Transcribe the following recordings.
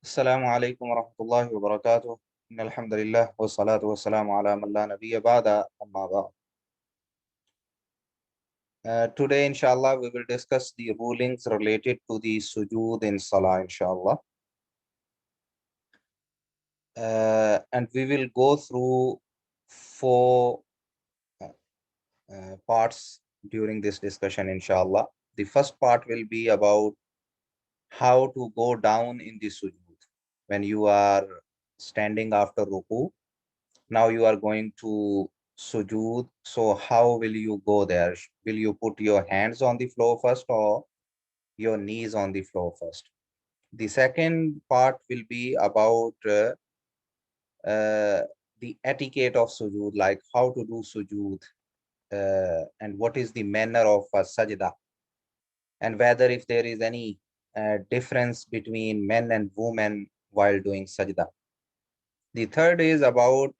السلام عليكم ورحمة الله وبركاته. إن الحمد لله والصلاة والسلام على من لا نبي بعد أما بعد. Today, inshallah, we will discuss the rulings related to the sujood in Salah, inshallah. And we will go through four parts during this discussion, inshallah. The first part will be about how to go down in the sujood when you are standing after ruku. Now you are going to sujood. So how will you go there? Will you put your hands on the floor first or your knees on the floor first? The second part will be about uh, the etiquette of sujood, like how to do sujood and what is the manner of sajda, and whether if there is any difference between men and women while doing sajda. The third is about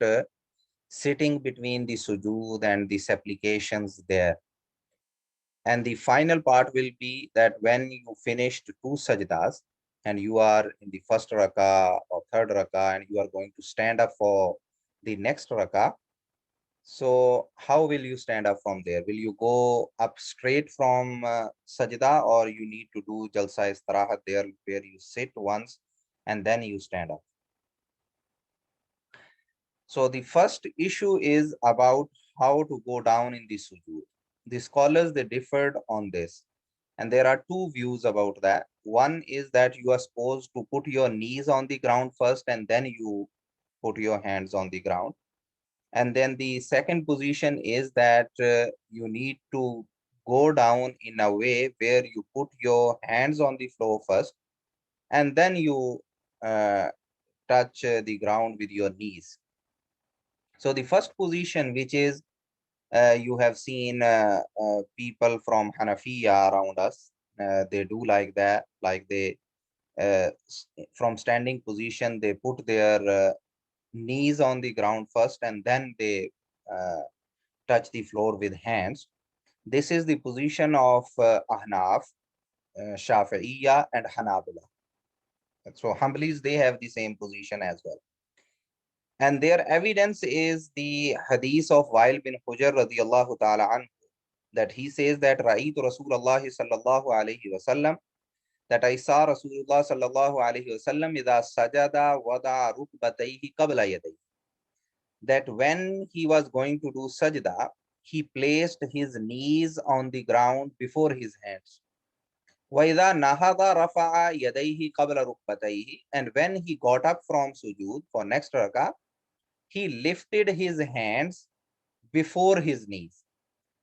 sitting between the sujood and the supplications there. And the final part will be that when you finished two sajdas and you are in the first rakah or third rakah and you are going to stand up for the next rakah, so how will you stand up from there? Will you go up straight from sajda, or you need to do jalsa istirahat there where you sit once and then you stand up? So the first issue is about how to go down in the sujood. The scholars, they differed on this, and there are two views about that. One is that you are supposed to put your knees on the ground first and then you put your hands on the ground. And then the second position is that you need to go down in a way where you put your hands on the floor first and then you uh, touch the ground with your knees. So the first position, which is you have seen people from Hanafiya around us, they do like that, like they from standing position, they put their knees on the ground first and then they uh, touch the floor with hands. This is the position of Ahnaf, Shafi'iyya, and Hanabila. So Hanbalis, they have the same position as well. And their evidence is the hadith of Wa'il bin Hujr radiyallahu ta'ala anhu, that he says that Ra'aytu Rasulullah sallallahu alayhi wasallam, that I saw Rasulullah sallallahu alayhi wasallam idha sajada wada rukbatayhi qabla yadayhi, that when he was going to do sajda, he placed his knees on the ground before his hands. وَإِذَا نَهَضَ رَفَعَ يَدَيْهِ قَبْلَ رُكْبَتَيْهِ, and when he got up from sujood for next rakah, he lifted his hands before his knees.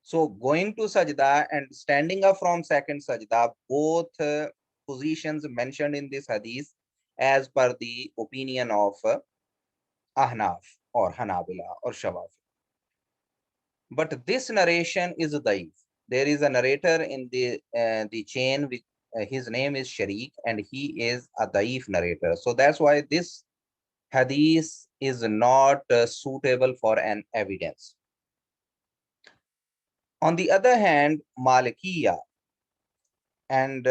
So going to sajda and standing up from second sajda, both positions mentioned in this hadith as per the opinion of Ahnaf or Hanabila or Shawafi. But this narration is daif. There is a narrator in the chain which his name is Sharik, and he is a daif narrator. So that's why this hadith is not suitable for an evidence. On the other hand, Malikiya and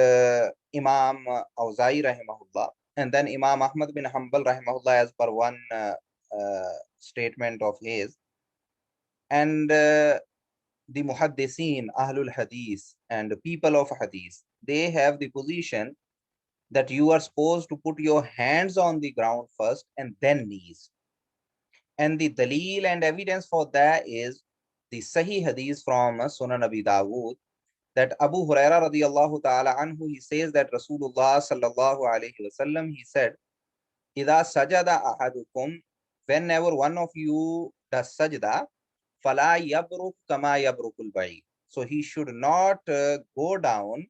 Imam Awza'i rahimahullah, and then Imam Ahmad bin Hanbal rahimahullah, as per one statement of his, and the Muhaddithin, Ahlul Hadith, and the people of Hadith, they have the position that you are supposed to put your hands on the ground first and then knees. And the dalil and evidence for that is the Sahih Hadith from Sunan Abi Dawood, that Abu Huraira radiyallahu ta'ala anhu, he says that Rasulullah sallallahu alayhi wasallam, he said, "Ida sajada ahadukum," whenever one of you does sajda, fala yabruk kama yabrukul ba'i. So he should not go down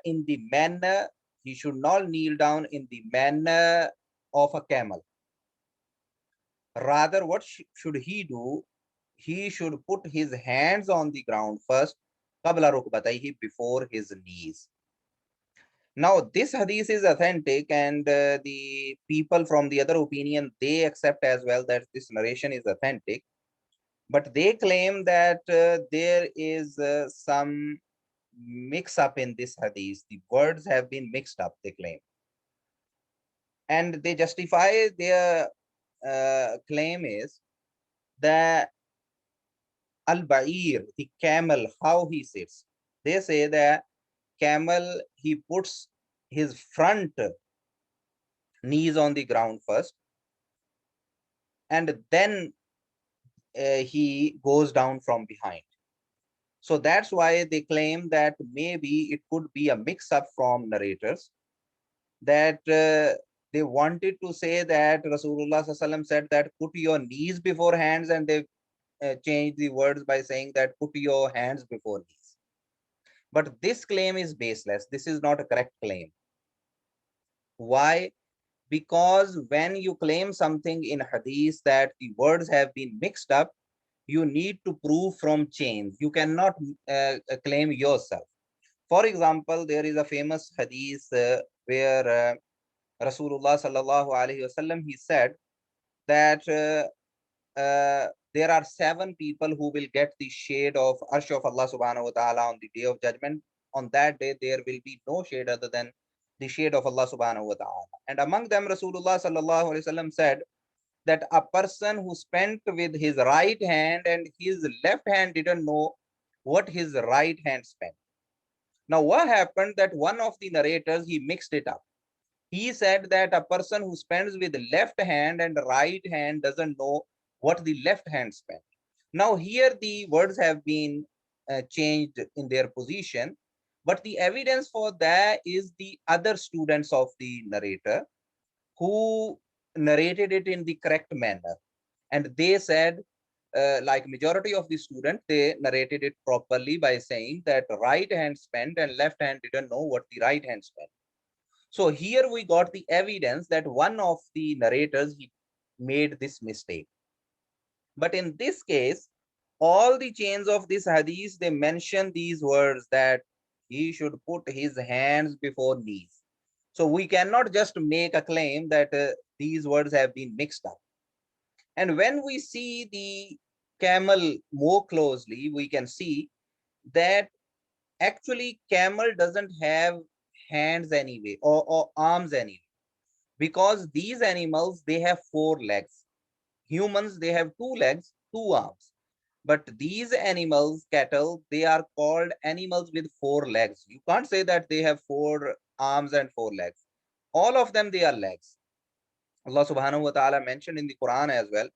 in the manner, he should not kneel down in the manner of a camel. Rather, what should he do? He should put his hands on the ground first, qabla rukbatayhi, before his knees. Now, this hadith is authentic, and the people from the other opinion, they accept as well that this narration is authentic. But they claim that there is some mix up in this hadith. The words have been mixed up, they claim. And they justify their claim is that al-ba'ir, the camel, how he sits. They say that camel, he puts his front knees on the ground first, and then he goes down from behind. So that's why they claim that maybe it could be a mix up from narrators, that they wanted to say that Rasulullah Sallallahu Alaihi Wasallam said that put your knees before hands, and they changed the words by saying that put your hands before knees. But this claim is baseless. This is not a correct claim. Why? Because when you claim something in hadith that the words have been mixed up, you need to prove from chains. You cannot claim yourself. For example, there is a famous hadith where Rasulullah sallallahu alaihi wasallam, he said that there are 7 people who will get the shade of Arsh of Allah subhanahu wa ta'ala on the day of judgment. On that day, there will be no shade other than the shade of Allah subhanahu wa ta'ala. And among them, Rasulullah sallallahu alaihi wasallam said that a person who spent with his right hand and his left hand didn't know what his right hand spent. Now, what happened that one of the narrators, he mixed it up. He said that a person who spends with the left hand and right hand doesn't know what the left hand spent. Now, here the words have been changed in their position, but the evidence for that is the other students of the narrator who narrated it in the correct manner. And they said, like majority of the students, they narrated it properly by saying that right hand spent and left hand didn't know what the right hand spent. So here we got the evidence that one of the narrators, he made this mistake. But in this case, all the chains of this hadith, they mention these words that he should put his hands before knees. So we cannot just make a claim that these words have been mixed up. And when we see the camel more closely, we can see that actually camel doesn't have hands anyway, or arms anyway, because these animals, they have 4 legs. Humans, they have 2 legs, 2 arms. But these animals, cattle, they are called animals with 4 legs. You can't say that they have 4 arms and 4 legs. All of them, they are legs. Allah subhanahu wa ta'ala mentioned in the Quran as well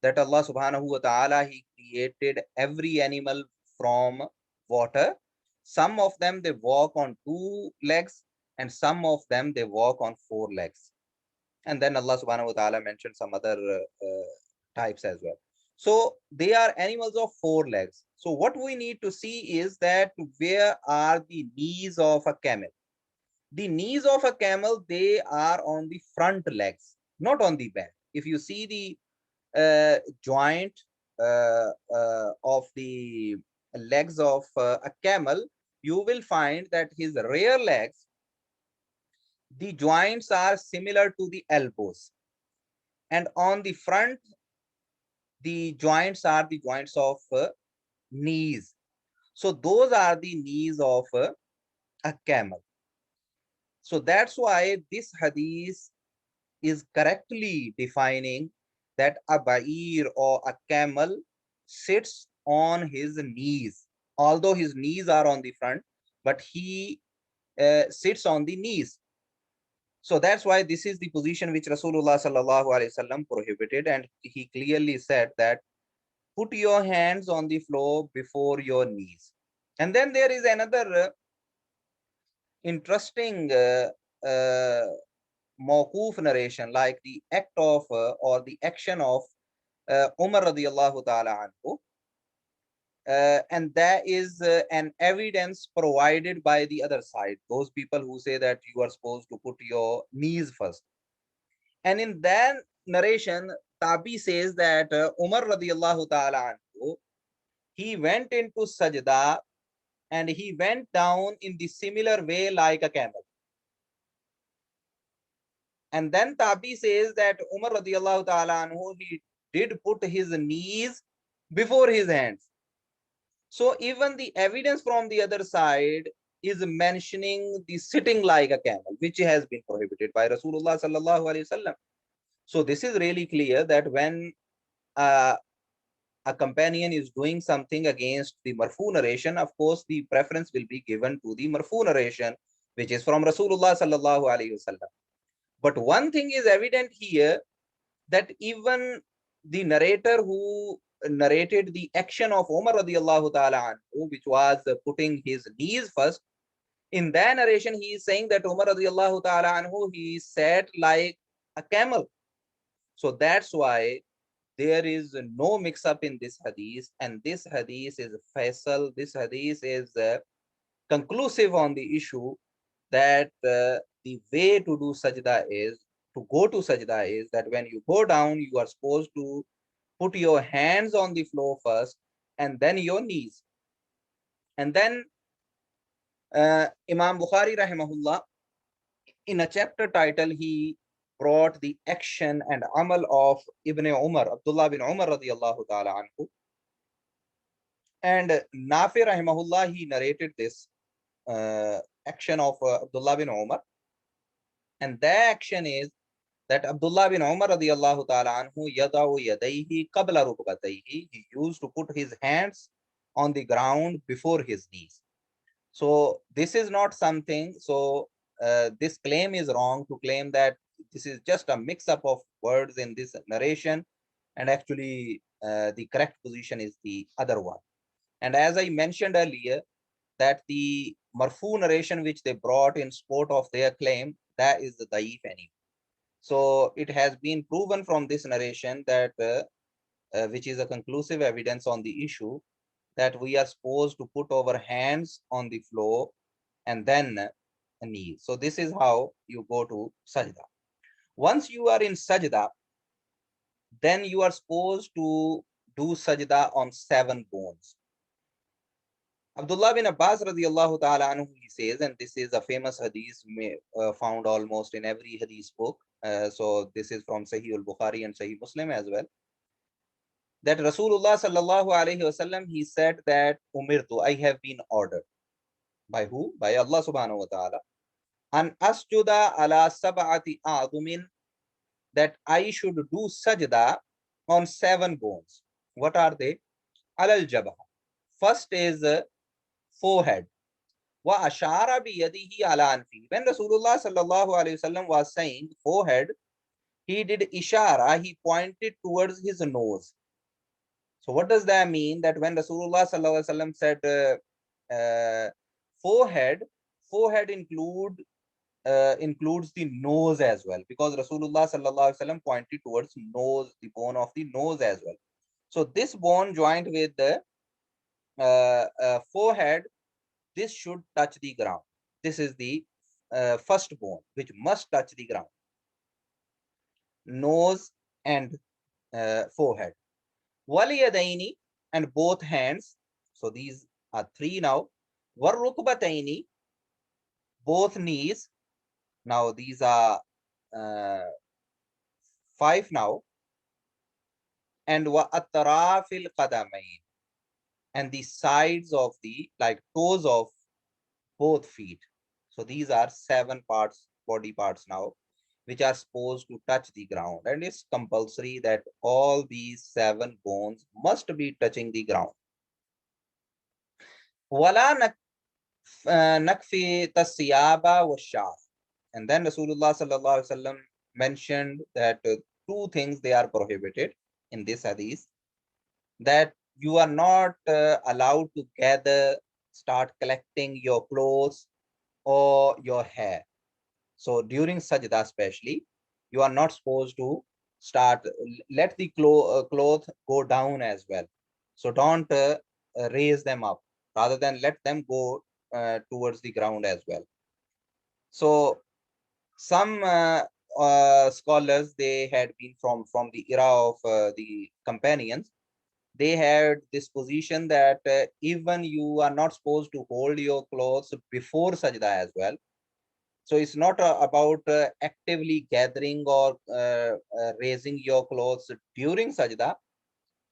that Allah subhanahu wa ta'ala, he created every animal from water. Some of them, they walk on 2 legs, and some of them, they walk on 4 legs. And then Allah subhanahu wa ta'ala mentioned some other types as well. So they are animals of 4 legs. So what we need to see is that where are the knees of a camel? The knees of a camel, they are on the front legs, not on the back. If you see the joint of the legs of a camel, you will find that his rear legs, the joints are similar to the elbows. And on the front, the joints are the joints of knees. So those are the knees of a camel. So that's why this hadith is correctly defining that a ba'ir or a camel sits on his knees. Although his knees are on the front, but he sits on the knees. So that's why this is the position which Rasulullah sallallahu alaihi wasallam prohibited, and he clearly said that put your hands on the floor before your knees. And then there is another interesting mawquf narration, like the act of or the action of Umar radiallahu ta'ala anhu. And that is an evidence provided by the other side, those people who say that you are supposed to put your knees first. And in that narration, Tabi says that Umar radiallahu ta'ala anhu, he went into sajda and he went down in the similar way like a camel. And then Tabi says that Umar radiallahu ta'ala anhu, he did put his knees before his hands. So even the evidence from the other side is mentioning the sitting like a camel, which has been prohibited by Rasulullah sallallahu alaihi wasallam. So this is really clear that when uh, a companion is doing something against the marfu narration, of course, the preference will be given to the marfu narration, which is from Rasulullah sallallahu alaihi wasallam. But one thing is evident here, that even the narrator who narrated the action of Umar radiallahu ta'ala anhu, which was putting his knees first, in that narration, he is saying that Umar radiallahu ta'ala anhu, he sat like a camel. So that's why there is no mix up in this hadith, and this hadith is faisal. This hadith is conclusive on the issue that the way to do sajda is, to go to sajda is that when you go down, you are supposed to put your hands on the floor first and then your knees. And then Imam Bukhari rahimahullah, in a chapter title, he brought the action and amal of Ibn Umar, Abdullah bin Umar radiallahu ta'ala anhu. And Nafi rahimahullah, he narrated this action of Abdullah bin Umar. And that action is that Abdullah bin Umar radiallahu ta'ala anhu, yada'u yadayhi qabla rukbatayhi, he used to put his hands on the ground before his knees. So this is not something, so this claim is wrong to claim that this is just a mix-up of words in this narration, and actually the correct position is the other one. And as I mentioned earlier, that the marfu narration which they brought in support of their claim, that is the da'if anyway. So it has been proven from this narration that, which is a conclusive evidence on the issue, that we are supposed to put our hands on the floor and then a knee. So this is how you go to sajda. Once you are in sajda, then you are supposed to do sajda on 7 bones. Abdullah bin Abbas radiallahu ta'ala anhu, he says, and this is a famous hadith found almost in every hadith book. So this is from Sahih al-Bukhari and Sahih Muslim as well, that Rasulullah sallallahu alayhi wasallam, he said that umirtu, I have been ordered. By who? By Allah subhanahu wa ta'ala. An asjuda ala sab'ati a'dumin, that I should do sajda on 7 bones. What are they? Alal jabha. First is forehead. Wa ashara bi yadihi ala anfi. When Rasulullah sallallahu alayhi wasallam was saying forehead, he did ishara, he pointed towards his nose. So what does that mean? That when Rasulullah sallallahu alaihi wasallam said forehead, forehead includes the nose as well, because Rasulullah sallallahu alaihi wasallam pointed towards nose, the bone of the nose as well. So this bone joined with the forehead, this should touch the ground. This is the first bone which must touch the ground. Nose and forehead. Waliyadaini, and both hands. So these are 3 now. Warrukbataini, both knees. Now these are 5 now. And wa atrafil qadamain, and the sides of the, like, toes of both feet. So these are 7 parts, body parts now, which are supposed to touch the ground, and it's compulsory that all these 7 bones must be touching the ground. Wala nakfi tasiyaba wa shar. And then Rasulullah sallallahu alaihi wasallam mentioned that 2 things they are prohibited in this hadith, that you are not allowed to start collecting your clothes or your hair. So during sajda especially, you are not supposed to let the cloth go down as well. So don't raise them up, rather than let them go towards the ground as well. So some scholars, they had been from the era of the companions, they had this position that even you are not supposed to hold your clothes before sajda as well. So it's not about actively gathering or raising your clothes during sajda.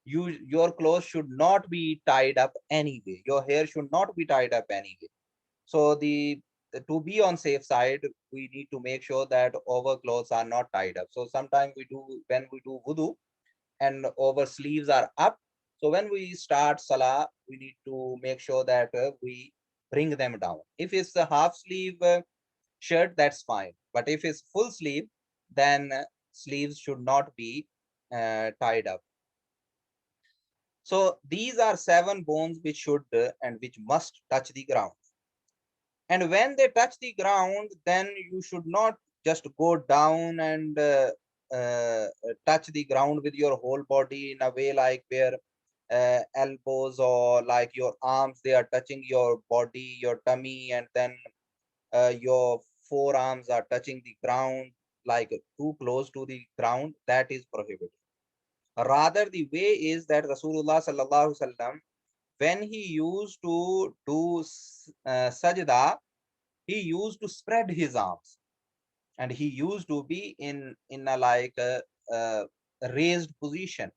Your clothes should not be tied up anyway. Your hair should not be tied up anyway. So to be on safe side, we need to make sure that our clothes are not tied up. So sometimes we do, when we do wudu and our sleeves are up, so when we start salah, we need to make sure that we bring them down. If it's a half sleeve shirt, that's fine. But if it's full sleeve, then sleeves should not be tied up. So these are 7 bones which should and which must touch the ground. And when they touch the ground, then you should not just go down and touch the ground with your whole body in a way like where elbows or like your arms, they are touching your body, your tummy, and then your forearms are touching the ground, like too close to the ground. That is prohibited. Rather, the way is that Rasulullah sallallahu alaihi wasallam, when he used to do sajda, he used to spread his arms, and he used to be in a like a raised position.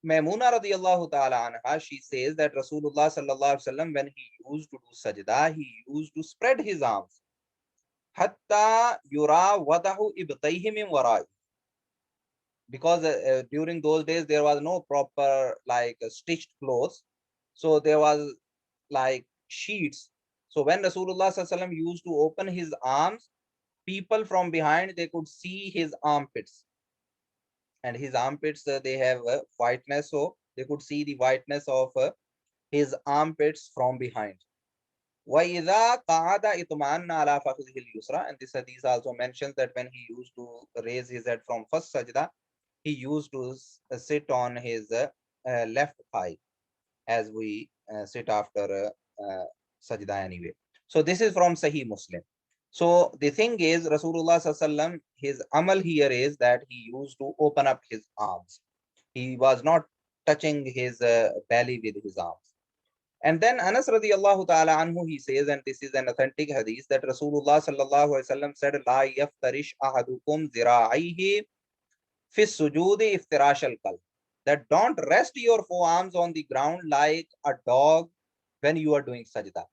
Maimuna radiallahu ta'ala anha, she says that Rasulullah sallallahu alaihi wasallam, when he used to do sajda, he used to spread his arms. Hatta yura wadahu ibtayhi min warai. Because during those days there was no proper like stitched clothes, so there was like sheets. So when Rasulullah sallallahu alaihi wasallam used to open his arms, people from behind, they could see his armpits, and his armpits they have whiteness, so they could see the whiteness of his armpits from behind. وَإِذَا قَعَدَ إِطْمَأَنَّ عَلَى فَخِذِهِ الْيُسْرَى. And this hadith also mentions that when he used to raise his head from first sajda, he used to sit on his left thigh, as we sit after sajda anyway. So this is from Sahih Muslim. So the thing is, Rasulullah sallallahu, his amal here is that he used to open up his arms. He was not touching his belly with his arms. And then Anas radiallahu ta'ala anhu, he says, and this is an authentic hadith, that Rasulullah sallallahu alaihi wasallam said, "La yaftarish ahadukum zira'ihi fi sujudi iftirash al-qalb." That don't rest your forearms on the ground like a dog when you are doing sajda.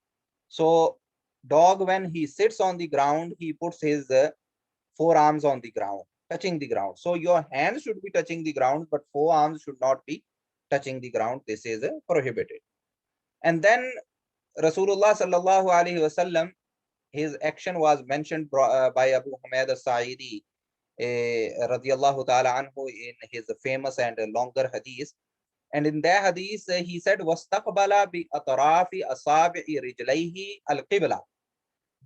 So dog, when he sits on the ground, he puts his forearms on the ground, touching the ground. So your hands should be touching the ground, but forearms should not be touching the ground. This is prohibited. And then Rasulullah sallallahu alaihi wasallam, his action was mentioned by Abu Humayd al-Sa'idi radiyallahu ta'ala anhu in his famous and longer hadith. And in that hadith, he said, "Wastaqbala bi atrafi asabi'i rijlayhi al-qibla,"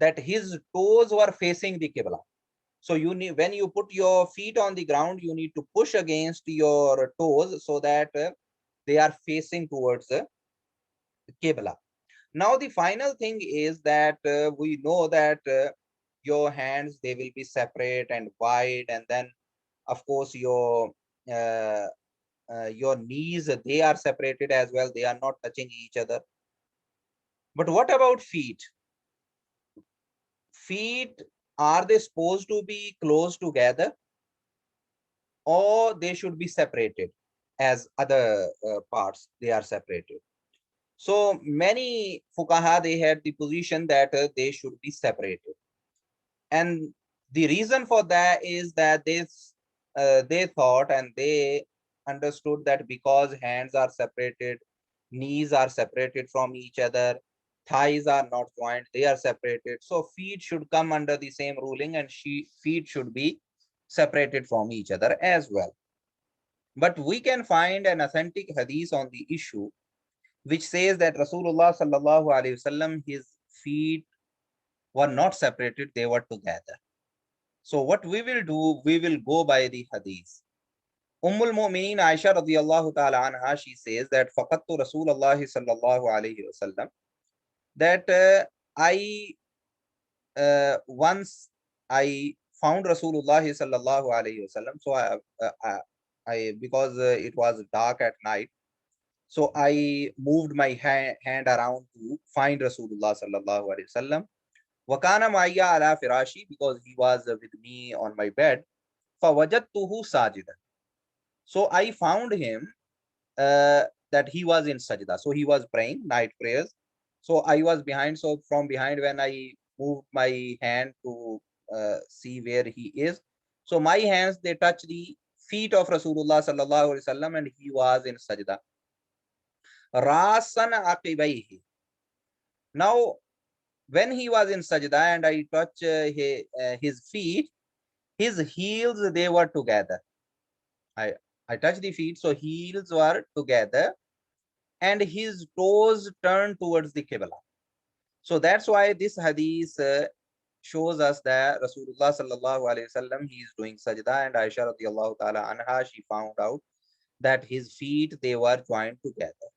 that his toes were facing the qibla. So you need, when you put your feet on the ground, you need to push against your toes so that they are facing towards the qibla. Now the final thing is that we know that your hands, they will be separate and wide, and then of course your knees, they are separated as well, they are not touching each other. But what about feet? Feet, are they supposed to be close together, or they should be separated as other parts, they are separated? So many fuqaha, they had the position that they should be separated. And the reason for that is that they thought and they understood that because hands are separated, knees are separated from each other, thighs are not joined, they are separated. So feet should come under the same ruling, and feet should be separated from each other as well. But we can find an authentic hadith on the issue, which says that Rasulullah sallallahu alaihi wasallam, his feet were not separated, they were together. So what we will do, we will go by the hadith. Ummul Mu'mineen Aisha radiyallahu ta'ala anha, she says that faqattu Rasulullah sallallahu alayhi wasallam, that once I found Rasulullah sallallahu alayhi wasallam. So because it was dark at night, so I moved my hand around to find Rasulullah sallallahu alayhi wasallam. Wakana ma'iyya ala firashi, because he was with me on my bed. Fawajadtuhu sajidan. So I found him that he was in sajda. So he was praying night prayers. So I was behind. So from behind, when I moved my hand to see where he is, so my hands, they touch the feet of Rasulullah sallallahu alaihi wasallam, and he was in sajda. Rasan aqibaihi. Now, when he was in sajda and I touch his feet, his heels, they were together. I touched the feet, so heels were together, and his toes turned towards the Qibla. So that's why this hadith shows us that Rasulullah sallallahu alaihi wasallam, he is doing sajda, and Aisha radiallahu ta'ala anha, she found out that his feet, they were joined together.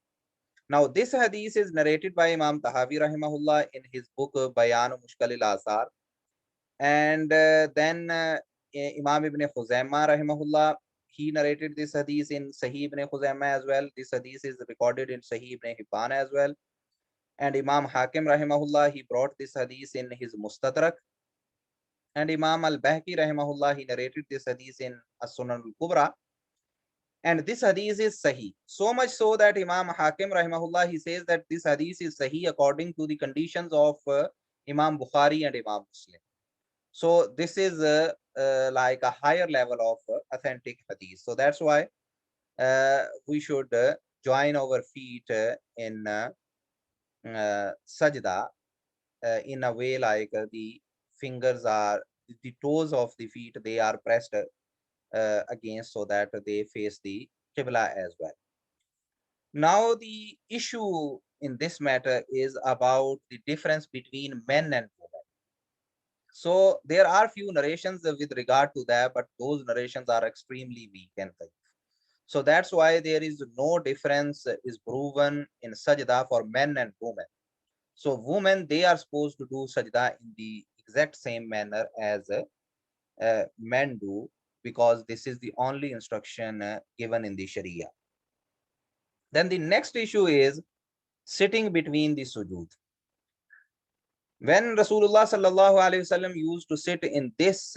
Now, this hadith is narrated by Imam Tahawi rahimahullah in his book Bayan Mushkal al-Asar. And then Imam Ibn Khuzaimah rahimahullah, he narrated this hadith in Sahih Ibn Khuzaimah as well. This hadith is recorded in Sahih Ibn Hibban as well. And Imam Hakim rahimahullah, he brought this hadith in his Mustadrak. And Imam Al-Bahqi rahimahullah, he narrated this hadith in As-Sunan al-Kubra. And this hadith is Sahih. So much so that Imam Hakim rahimahullah, he says that this hadith is Sahih according to the conditions of Imam Bukhari and Imam Muslim. So this is like a higher level of authentic hadith. So that's why we should join our feet in sajda in a way like the fingers are, the toes of the feet, they are pressed against, so that they face the Qibla as well. Now, the issue in this matter is about the difference between men and women. So there are few narrations with regard to that, but those narrations are extremely weak and weak. So that's why there is no difference is proven in sajda for men and women. So women, they are supposed to do sajda in the exact same manner as men do, because this is the only instruction given in the Sharia. Then the next issue is sitting between the sujood. When Rasulullah sallallahu alaihi wasallam used to sit in this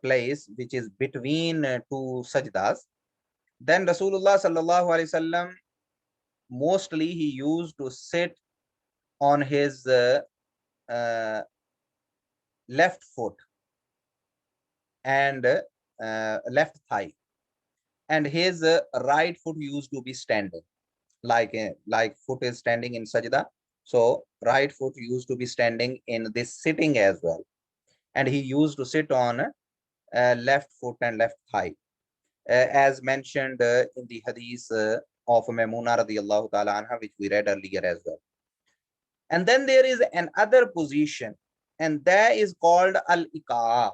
place, which is between two sajdas, then Rasulullah sallallahu alaihi wasallam, mostly he used to sit on his left foot and left thigh, and his right foot used to be standing, like foot is standing in sajda. So right foot used to be standing in this sitting as well, and he used to sit on left foot and left thigh, as mentioned in the hadith of Maimuna radiyallahu ta'ala anha, which we read earlier as well. And then there is another position, and that is called al-iqa'a,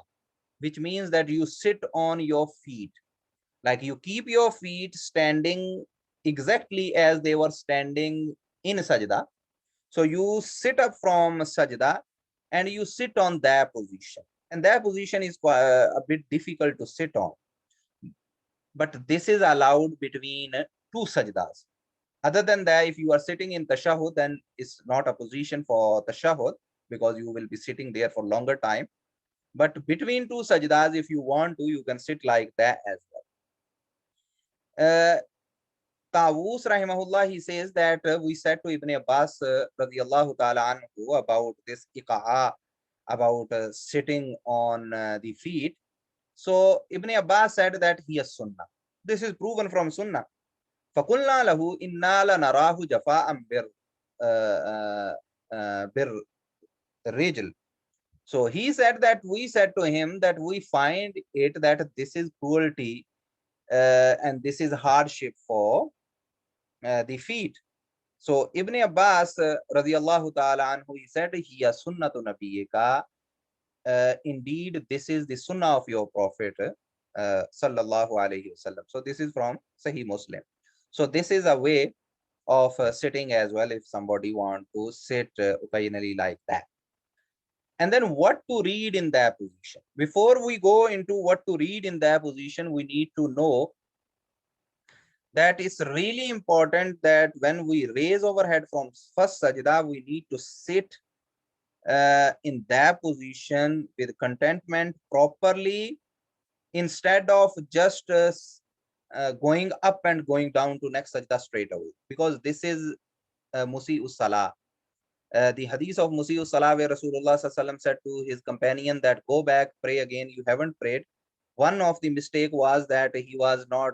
which means that you sit on your feet, like you keep your feet standing exactly as they were standing in sajda. So you sit up from sajda and you sit on that position, and that position is a bit difficult to sit on, but this is allowed between two sajdas. Other than that, if you are sitting in tashahhud, then it's not a position for tashahhud, because you will be sitting there for longer time. But between two sajdas, if you want to, you can sit like that as well. Tawus rahimahullah, he says that we said to Ibn Abbas radiyallahu ta'ala anhu about this iqa'a, about sitting on the feet. So Ibn Abbas said that he is sunnah. This is proven from sunnah. فَقُلْنَا لَهُ إِنَّا لَنَرَاهُ جَفَاءً بِالرِّجْلِ. So he said that we said to him that we find it that this is cruelty and this is hardship for the feet. So Ibn Abbas radiyallahu ta'ala anhu, he said, hiya sunnatu nabiyyika, indeed this is the sunnah of your prophet sallallahu alayhi wasallam. So this is from Sahih Muslim. So this is a way of sitting as well, if somebody want to sit occasionally like that. And then what to read in that position. Before we go into what to read in that position, we need to know that it's really important that when we raise our head from first sajda, we need to sit in that position with contentment properly, instead of just going up and going down to next sajda straight away, because this is musi'us salah. The hadith of Musi'u Salah, where Rasulullah sallallahu alaihi wasallam said to his companion that go back, pray again, you haven't prayed. One of the mistake was that he was not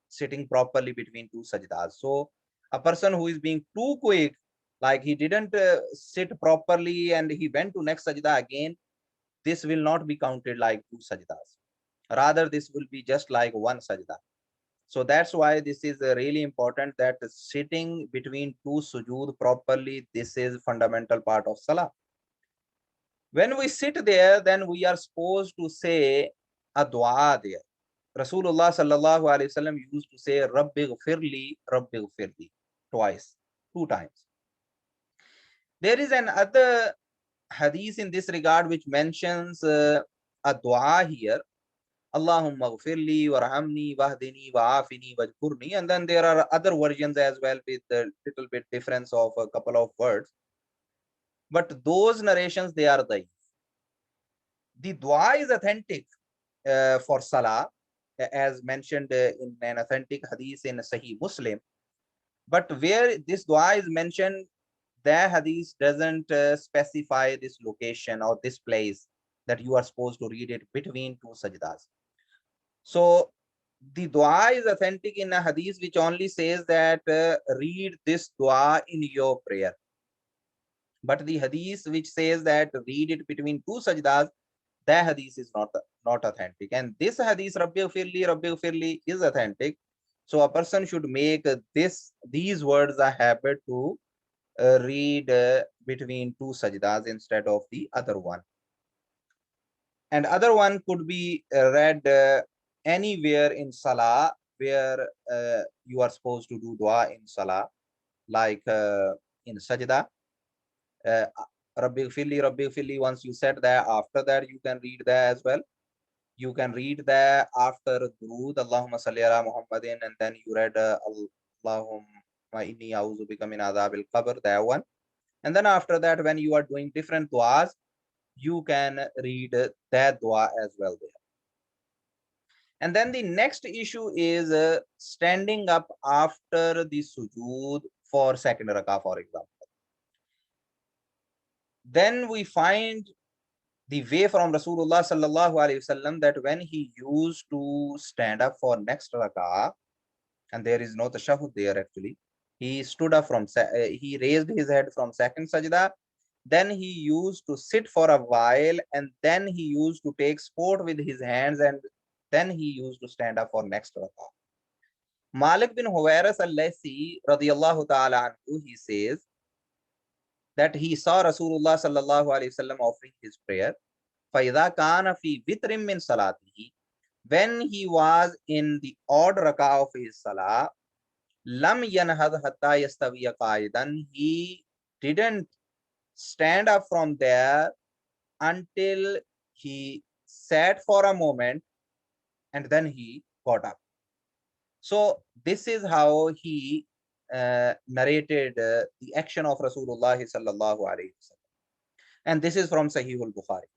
sitting properly between two sajdas. So a person who is being too quick, like he didn't sit properly and he went to next sajda again, this will not be counted like two sajdas. Rather, this will be just like one sajda. So that's why this is really important, that sitting between two sujood properly, this is fundamental part of salah. When we sit there, then we are supposed to say a dua there. Rasulullah sallallahu alaihi wasallam used to say Rabbi ghfirli twice, two times. There is another hadith in this regard which mentions a dua here. Allahumma ghfirli warhamni wahdini wa'afini wajburni. And then there are other versions as well with a little bit difference of a couple of words. But those narrations, they are daif. The dua is authentic for salah, as mentioned in an authentic hadith in Sahih Muslim. But where this dua is mentioned, the hadith doesn't specify this location or this place that you are supposed to read it between two sajdas. So the dua is authentic in a hadith which only says that read this dua in your prayer. But the hadith which says that read it between two sajdas, the hadith is not authentic. And this hadith, Rabbi Ghfirli, is authentic. So a person should make these words a habit to read between two sajdas instead of the other one. And other one could be read anywhere in salah where you are supposed to do dua in salah, like in sajda. Rabbi Ghfirli, once you said that, after that you can read that as well. You can read that after Durood, Allahumma salli ala Muhammadin, and then you read Allahumma inni a'udhu bika min adhabil qabr, that one. And then after that, when you are doing different duas, you can read that dua as well there. And then the next issue is standing up after the sujood for second rakah, for example. Then we find the way from Rasulullah sallallahu alaihi wasallam that when he used to stand up for next rakah, and there is no tashahhud there actually, he stood up he raised his head from second sajda, then he used to sit for a while, and then he used to take sport with his hands, and then he used to stand up for next rakah. Malik bin Huwairas al-Laysi radiyallahu ta'ala anhu, he says that he saw Rasulullah sallallahu alaihi wasallam offering his prayer. فَإِذَا كَانَ فِي وِتْرٍ مِّن صَلَاتِهِ, when he was in the odd rakah of his salah, lam yanhad hatta yastawiya qa'idan, he didn't stand up from there until he sat for a moment and then he got up. So this is how he narrated the action of Rasulullah sallallahu alaihi wasallam, and this is from Sahih al-Bukhari.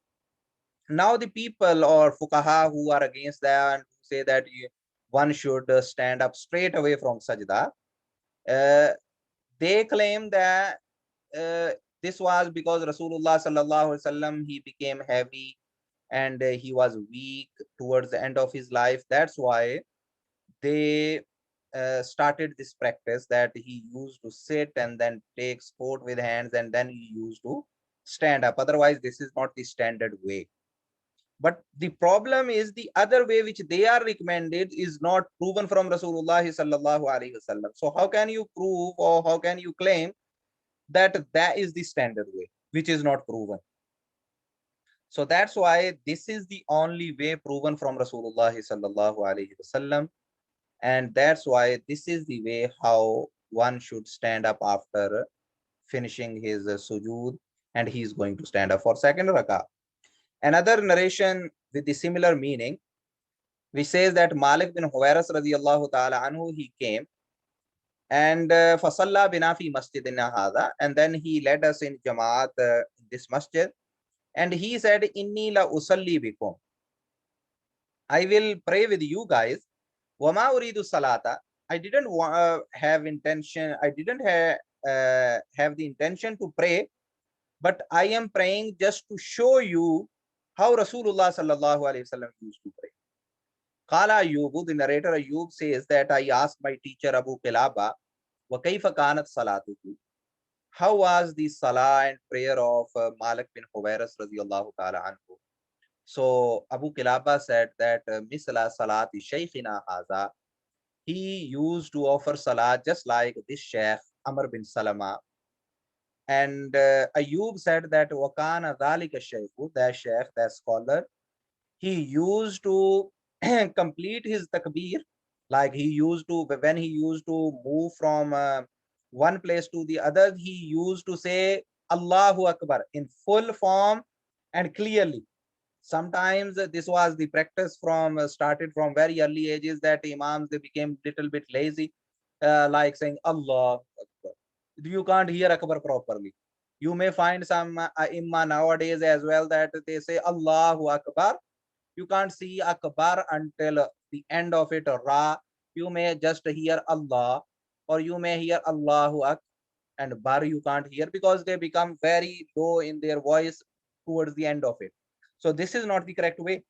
Now the people or fuqaha who are against that and say that one should stand up straight away from sajda, they claim that this was because Rasulullah sallallahu alaihi wasallam, he became heavy and he was weak towards the end of his life. That's why they started this practice that he used to sit and then take sport with hands, and then he used to stand up. Otherwise, this is not the standard way. But the problem is the other way which they are recommended is not proven from Rasulullah sallallahu alaihi wasallam. So how can you prove, or how can you claim that that is the standard way, which is not proven? So that's why this is the only way proven from Rasulullah sallallahu alaihi wasallam. And that's why this is the way how one should stand up after finishing his sujood, and he is going to stand up for second rakah. Another narration with the similar meaning, which says that Malik bin Huwairas radiyallahu ta'ala anhu, he came and fasalla bina fi masjidina hadha, and then he led us in Jamaat in this masjid, and he said, Inni la usalli bikum, I will pray with you guys. Wama uridu salata, I didn't have intention, I didn't have the intention to pray, but I am praying just to show you how Rasulullah sallallahu alaihi wasallam used to pray. Qala Ayyub, the narrator Ayyub says that I asked my teacher Abu Qilaba, wa kayfa kanat salatuhu? How was the salah and prayer of Malik bin Huwairas radiyallahu ta'ala anhu? So Abu Qilaba said that misla salati shaykhina haza. He used to offer salah just like this Sheikh Amr bin Salama. And Ayub said that wakana dhalika shaykhu, that Sheikh, that scholar, he used to complete his takbir, like he used to, when he used to move from one place to the other, he used to say Allahu Akbar in full form and clearly. Sometimes this was the practice from started from very early ages, that imams, they became little bit lazy, like saying Allah Akbar. You can't hear Akbar properly. You may find some imam nowadays as well that they say Allahu Akbar. You can't see Akbar until the end of it, Ra. You may just hear Allah, or you may hear Allahu Akbar, and Bar you can't hear because they become very low in their voice towards the end of it. So this is not the correct way.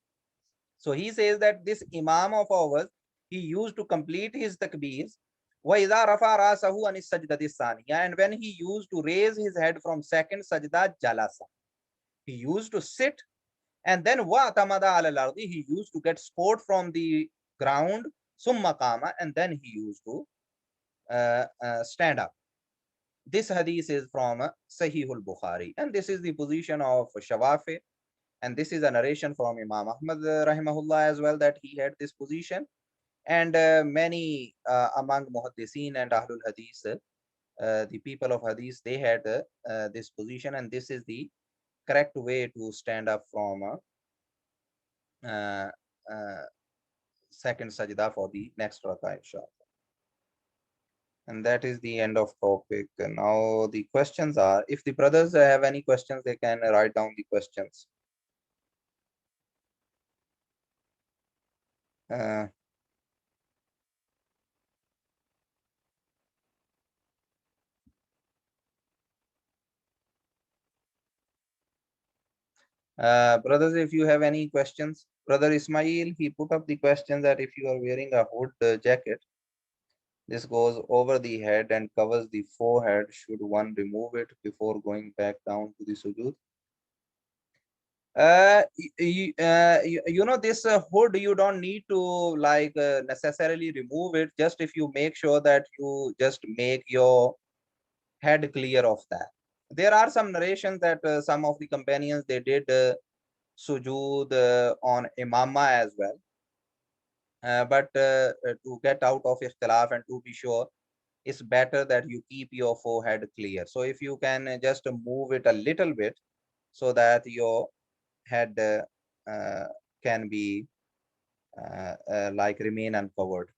So he says that this Imam of ours, he used to complete his takbeers. وَإِذَا رَفَعَ رَأْسَهُ عَنِ السَّجْدَةِ الثَّانِيَةِ, and when he used to raise his head from second sajda, jalasa. He used to sit, and then وَأَتَمَدَ عَلَى الْأَرْضِ, he used to get support from the ground, summa qama, and then he used to stand up. This hadith is from Sahihul Bukhari, and this is the position of Shawafi, and this is a narration from Imam Ahmad rahimahullah as well, that he had this position, and many among Muhaddiseen and Ahlul Hadith, the people of Hadith, they had this position, and this is the correct way to stand up from uh, uh, second sajda for the next rakah, inshallah. And that is the end of topic. And now the questions are, if the brothers have any questions, they can write down the questions. Uh, brothers, if you have any questions, brother Ismail, he put up the question that if you are wearing a hood jacket, this goes over the head and covers the forehead, should one remove it before going back down to the sujood? You know, this hood, you don't need to like necessarily remove it, just if you make sure that you just make your head clear of that. There are some narrations that some of the companions, they did sujood on imama as well, but to get out of ikhtilaf and to be sure, it's better that you keep your forehead clear. So if you can just move it a little bit so that your head can be like remain uncovered.